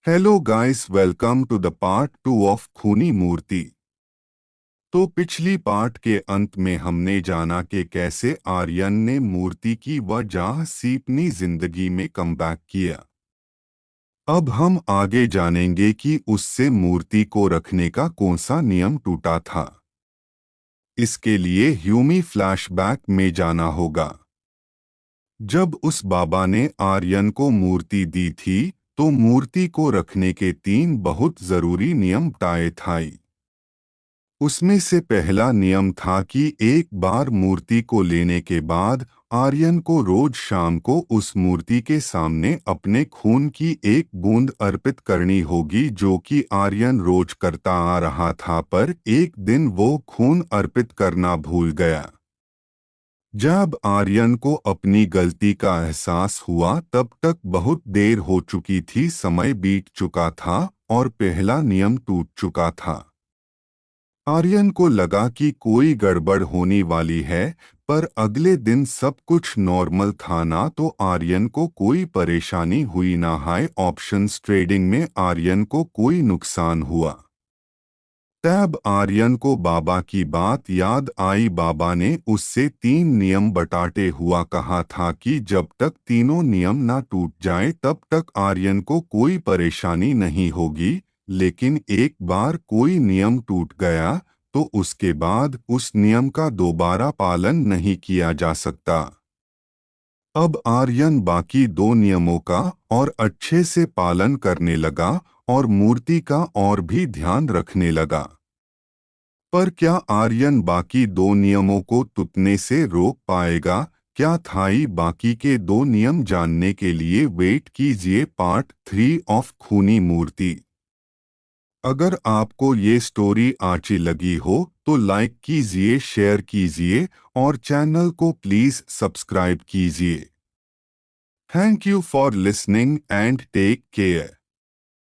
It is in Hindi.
Hello guys, welcome to the part 2 of खूनी मूर्ति। तो पिछली पार्ट के अंत में हमने जाना कि कैसे आर्यन ने मूर्ति की वजह से अपनी जिंदगी में कमबैक किया। अब हम आगे जानेंगे कि उससे मूर्ति को रखने का कौन सा नियम टूटा था। इसके लिए ह्यूमी फ्लैशबैक में जाना होगा। जब उस बाबा ने आर्यन को मूर्ति दी थी तो मूर्ति को रखने के 3 बहुत जरूरी नियम तय थे। उसमें से पहला नियम था कि एक बार मूर्ति को लेने के बाद आर्यन को रोज शाम को उस मूर्ति के सामने अपने खून की एक बूंद अर्पित करनी होगी, जो कि आर्यन रोज करता आ रहा था, पर एक दिन वो खून अर्पित करना भूल गया। जब आर्यन को अपनी गलती का एहसास हुआ तब तक बहुत देर हो चुकी थी, समय बीत चुका था और पहला नियम टूट चुका था। आर्यन को लगा कि कोई गड़बड़ होने वाली है, पर अगले दिन सब कुछ नॉर्मल था। ना तो आर्यन को कोई परेशानी हुई, ना हाई ऑप्शंस ट्रेडिंग में आर्यन को कोई नुकसान हुआ। तब आर्यन को बाबा की बात याद आई। बाबा ने उससे 3 नियम बताते हुआ कहा था कि जब तक तीनों नियम ना टूट जाए तब तक आर्यन को कोई परेशानी नहीं होगी। लेकिन एक बार कोई नियम टूट गया तो उसके बाद उस नियम का दोबारा पालन नहीं किया जा सकता। अब आर्यन बाकी 2 नियमों का और अच्छे से पालन करने लगा और मूर्ति का और भी ध्यान रखने लगा। पर क्या आर्यन बाकी 2 नियमों को टूटने से रोक पाएगा? क्या थाई बाकी के 2 नियम जानने के लिए वेट कीजिए पार्ट 3 ऑफ खूनी मूर्ति। अगर आपको ये स्टोरी अच्छी लगी हो तो लाइक कीजिए, शेयर कीजिए और चैनल को प्लीज सब्सक्राइब कीजिए। Thank you for listening and take care.